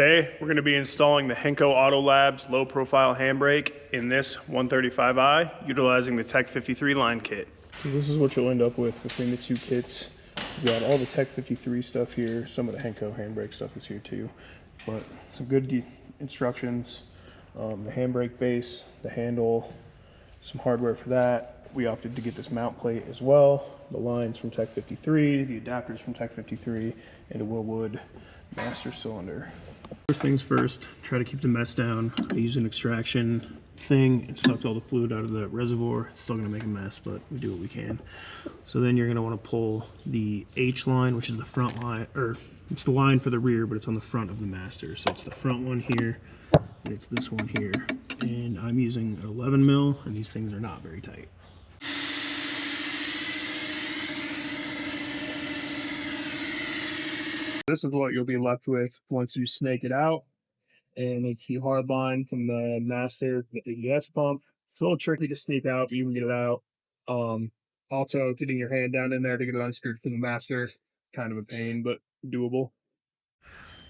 Today, we're going to be installing the Henko Auto Labs low profile handbrake in this 135i, utilizing the Tech 53 line kit. So this is what you'll end up with between the two kits. We've got all the Tech 53 stuff here, some of the Henko handbrake stuff is here too, but some good instructions, the handbrake base, the handle, some hardware for that. We opted to get this mount plate as well, the lines from Tech 53, the adapters from Tech 53, and a Willwood master cylinder. First things first, try to keep the mess down. I use an extraction thing. It sucked all the fluid out of the reservoir. It's still gonna make a mess, but we do what we can. So then you're gonna wanna pull the H line, which is the front line, or it's the line for the rear, but it's on the front of the master. So it's the front one here, and it's this one here. And I'm using an 11 mil, and these things are not very tight. This is what you'll be left with once you snake it out. And it's the hard line from the master, the ABS pump. It's a little tricky to snake out, but you can get it out. Also, getting your hand down in there to get it unscrewed from the master, kind of a pain, but doable.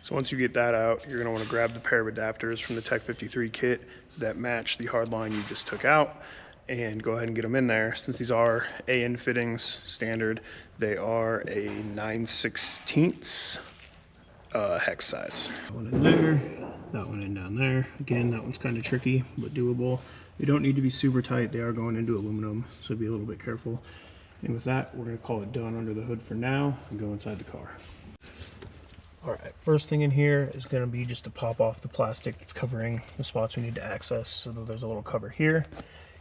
So once you get that out, you're gonna wanna grab the pair of adapters from the Tech 53 kit that match the hard line you just took out, and go ahead and get them in there. Since these are AN fittings standard, they are a 9/16 hex size. That one in there, that one in down there. Again, that one's kind of tricky, but doable. They don't need to be super tight. They are going into aluminum, so be a little bit careful. And with that, we're gonna call it done under the hood for now and go inside the car. All right, first thing in here is gonna be just to pop off the plastic that's covering the spots we need to access. So that there's a little cover here.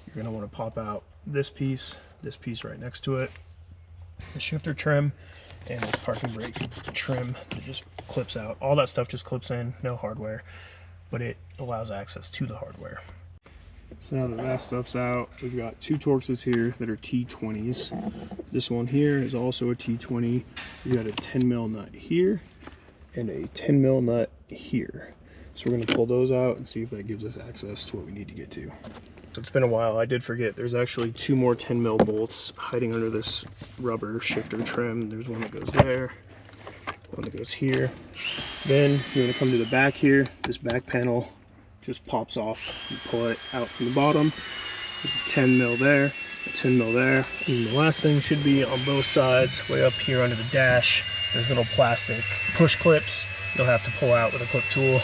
You're gonna wanna pop out this piece right next to it, the shifter trim, and this parking brake trim that just clips out. All that stuff just clips in, no hardware, but it allows access to the hardware. So now that that stuff's out, we've got two Torxes here that are T20s. This one here is also a T20. We've got a 10 mil nut here and a 10 mil nut here. So we're gonna pull those out and see if that gives us access to what we need to get to. So it's been a while, I did forget, there's actually two more 10 mil bolts hiding under this rubber shifter trim. There's one that goes there, one that goes here. Then you're gonna come to the back here. This back panel just pops off. You pull it out from the bottom. There's a 10 mil there, a 10 mil there. And the last thing should be on both sides, way up here under the dash. There's little plastic push clips you'll have to pull out with a clip tool.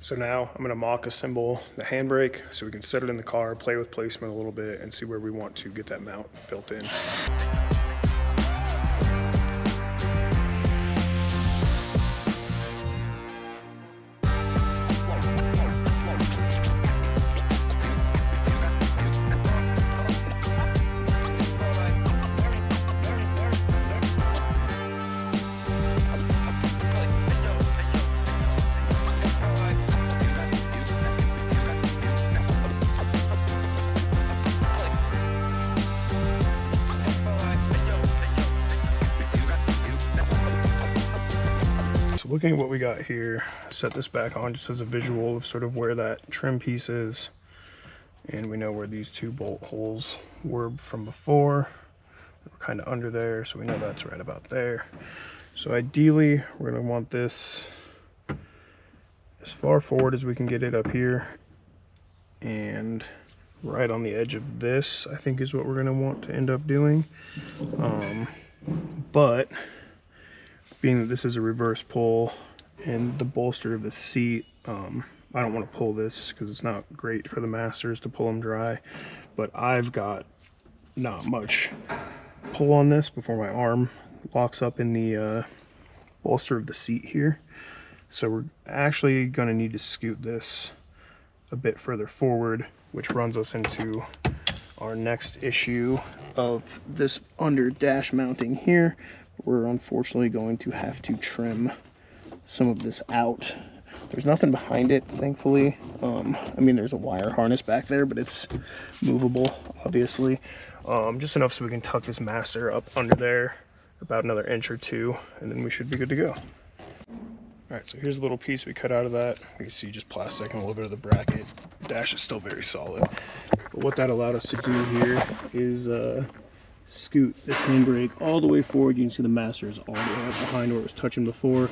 So now I'm gonna mock assemble the handbrake so we can set it in the car, play with placement a little bit, and see where we want to get that mount built in. Looking at what we got here, set this back on just as a visual of sort of where that trim piece is. And we know where these two bolt holes were from before. We're kind of under there, so we know that's right about there. So ideally, we're gonna want this as far forward as we can get it up here. And right on the edge of this, I think is what we're gonna want to end up doing. But being that this is a reverse pull and the bolster of the seat, I don't want to pull this because it's not great for the masters to pull them dry, but I've got not much pull on this before my arm locks up in the bolster of the seat here. So we're actually going to need to scoot this a bit further forward, which runs us into our next issue of this under dash mounting here. We're unfortunately going to have to trim some of this out. There's nothing behind it, thankfully. I mean, there's a wire harness back there, but it's movable, obviously. Just enough so we can tuck this master up under there about another inch or two, and then we should be good to go. All right, so here's a little piece we cut out of that. You can see just plastic and a little bit of the bracket. The dash is still very solid. But what that allowed us to do here is scoot this handbrake all the way forward. You can see the master is all the way up behind where it was touching before.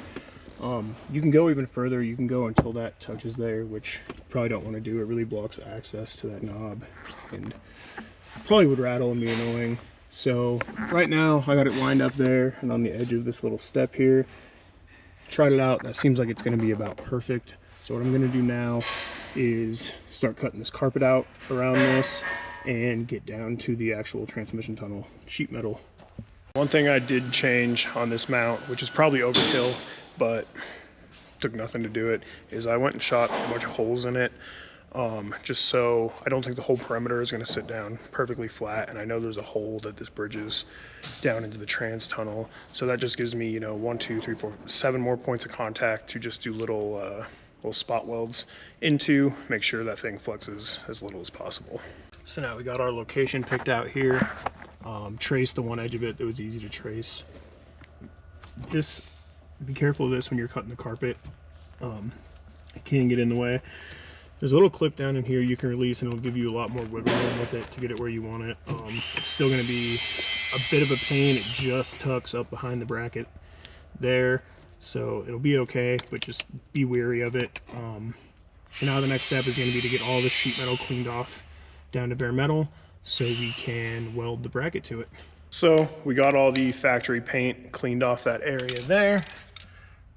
You can go even further. You can go until that touches there, which you probably don't want to do. It really blocks access to that knob and probably would rattle and be annoying. So right now I got it lined up there and on the edge of this little step here. Tried it out. That seems like it's going to be about perfect. So what I'm going to do now is start cutting this carpet out around this and get down to the actual transmission tunnel sheet metal. One thing I did change on this mount, which is probably overkill, but took nothing to do it, is I went and shot a bunch of holes in it, just so I don't think the whole perimeter is going to sit down perfectly flat, and I know there's a hole that this bridges down into the trans tunnel, so that just gives me, you know, 1, 2, 3, 4, 7 more points of contact to just do little spot welds into, make sure that thing flexes as little as possible. So now we got our location picked out here. Traced the one edge of it that was easy to trace. Just be careful of this when you're cutting the carpet. It can get in the way. There's a little clip down in here you can release and it'll give you a lot more wiggle room with it to get it where you want it. It's still going to be a bit of a pain. It just tucks up behind the bracket there, so it'll be okay, but just be wary of it. So now the next step is going to be to get all the sheet metal cleaned off down to bare metal so we can weld the bracket to it. So we got all the factory paint cleaned off that area there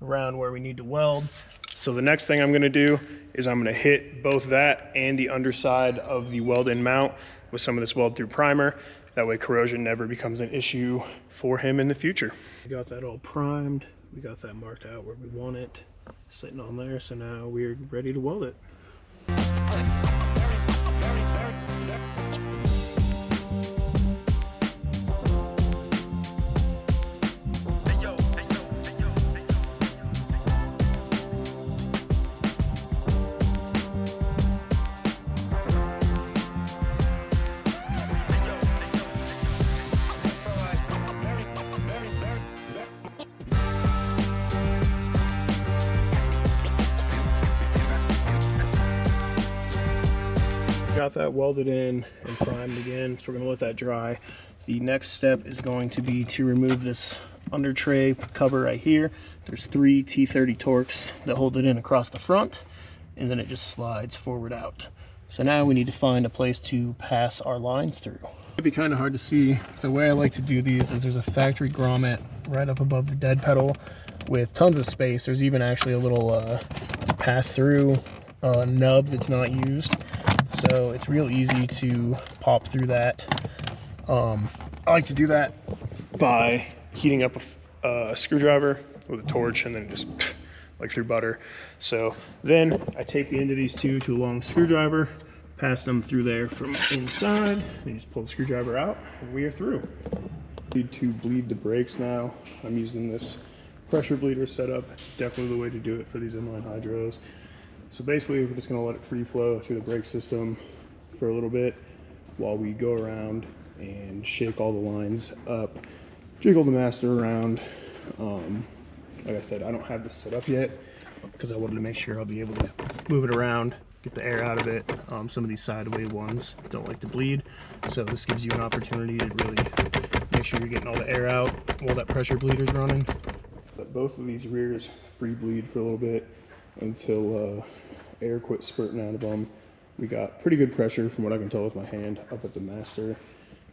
around where we need to weld. So the next thing I'm going to do is I'm going to hit both that and the underside of the weld-in mount with some of this weld-through primer. That way corrosion never becomes an issue for him in the future. We got that all primed. We got that marked out where we want it, sitting on there. So now we're ready to weld it. Got that welded in and primed again, so we're going to let that dry. The next step is going to be to remove this under tray cover right here. There's 3 T30 Torx that hold it in across the front, and then it just slides forward out. So now we need to find a place to pass our lines through. It'd be kind of hard to see. The way I like to do these is there's a factory grommet right up above the dead pedal with tons of space. There's even actually a little pass-through nub that's not used. So it's real easy to pop through that. I like to do that by heating up a screwdriver with a torch and then just like through butter. So then I take the end of these two to a long screwdriver, pass them through there from inside, and just pull the screwdriver out, and we are through. Need to bleed the brakes now. I'm using this pressure bleeder setup. Definitely the way to do it for these inline hydros. So basically we're just going to let it free flow through the brake system for a little bit while we go around and shake all the lines up, jiggle the master around. Like I said, I don't have this set up yet because I wanted to make sure I'll be able to move it around, get the air out of it. Some of these sideway ones don't like to bleed, so this gives you an opportunity to really make sure you're getting all the air out while that pressure bleeder's running. Let both of these rears free bleed for a little bit until air quits spurting out of them. We got pretty good pressure from what I can tell with my hand up at the master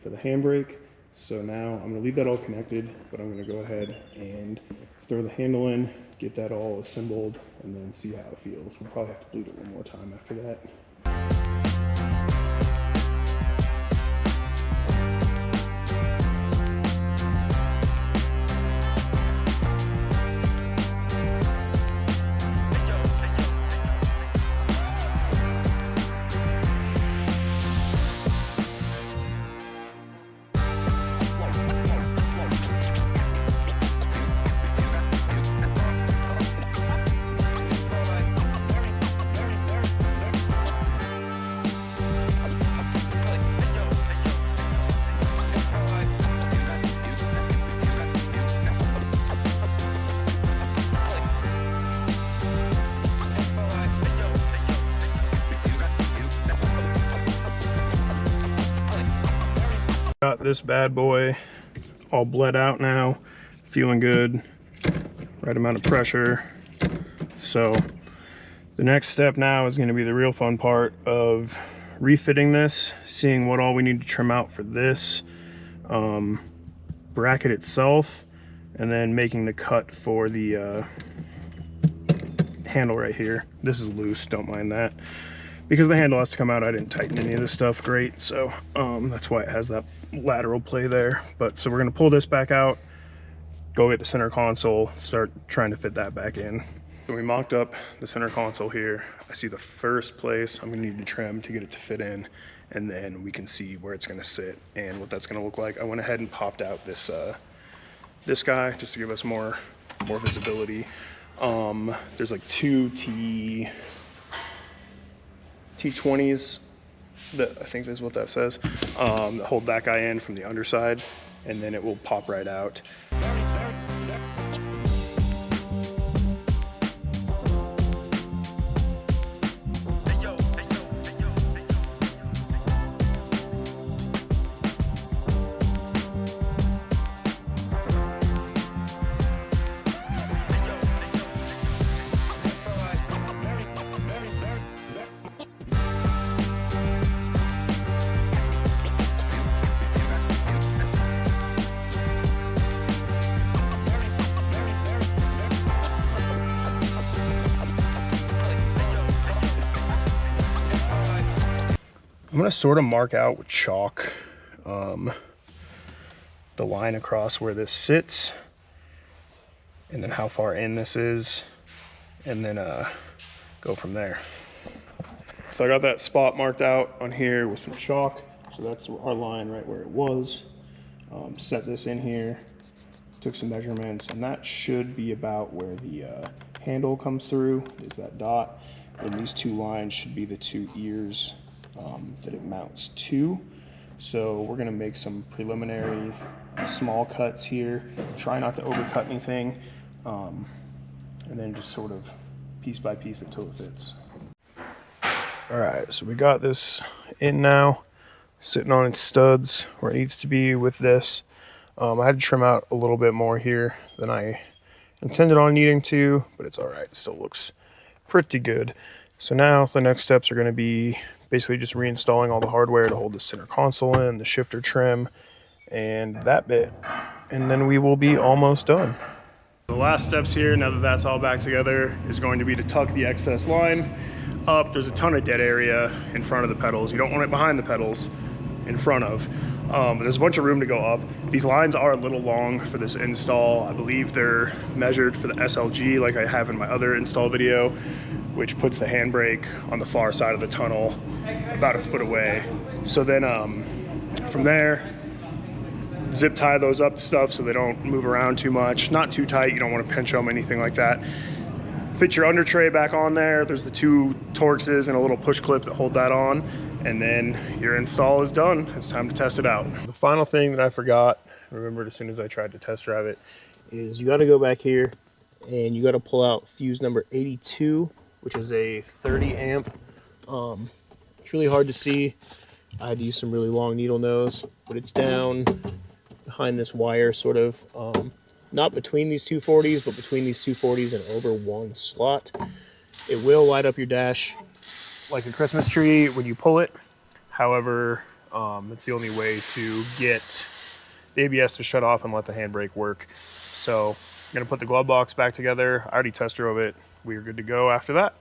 for the handbrake. So now I'm going to leave that all connected, but I'm going to go ahead and throw the handle in, get that all assembled, and then see how it feels. We'll probably have to bleed it one more time after that. got this bad boy all bled out now, feeling good, right amount of pressure. So the next step now is going to be the real fun part of refitting this, seeing what all we need to trim out for this bracket itself, and then making the cut for the handle right here. This is loose, don't mind that. Because the handle has to come out, I didn't tighten any of this stuff great, so that's why it has that lateral play there. But so we're gonna pull this back out, go get the center console, start trying to fit that back in. So we mocked up the center console here. I see the first place I'm gonna need to trim to get it to fit in, and then we can see where it's gonna sit and what that's gonna look like. I went ahead and popped out this this guy just to give us more visibility. There's like two T20s that I think is what that says, that hold that guy in from the underside, and then it will pop right out. I'm gonna sort of mark out with chalk the line across where this sits, and then how far in this is, and then go from there. So I got that spot marked out on here with some chalk, so that's our line right where it was. Set this in here, took some measurements, and that should be about where the handle comes through, is that dot, and these two lines should be the two ears that it mounts to. So we're gonna make some preliminary small cuts here, try not to overcut anything, and then just sort of piece by piece until it fits. All right, so we got this in now, sitting on its studs where it needs to be with this. I had to trim out a little bit more here than I intended on needing to, but it's all right, it still looks pretty good. So now the next steps are gonna be basically just reinstalling all the hardware to hold the center console in, the shifter trim, and that bit. And then we will be almost done. The last steps here, now that that's all back together, is going to be to tuck the excess line up. There's a ton of dead area in front of the pedals. You don't want it behind the pedals, in front of. But there's a bunch of room to go up. These lines are a little long for this install. I believe they're measured for the SLG like I have in my other install video, which puts the handbrake on the far side of the tunnel about a foot away. So then from there, zip tie those up stuff so they don't move around too much. Not too tight, you don't want to pinch them, anything like that. Fit your under tray back on there. There's the two Torxes and a little push clip that hold that on. And then your install is done. It's time to test it out. The final thing that I forgot, remembered as soon as I tried to test drive it, is you got to go back here and you got to pull out fuse number 82, which is a 30 amp. It's really hard to see. I had to use some really long needle nose, but it's down behind this wire, sort of not between these 240s, but between these 240s and over one slot. It will light up your dash like a Christmas tree when you pull it. However, it's the only way to get the ABS to shut off and let the handbrake work. So I'm gonna put the glove box back together. I already test drove it. We are good to go after that.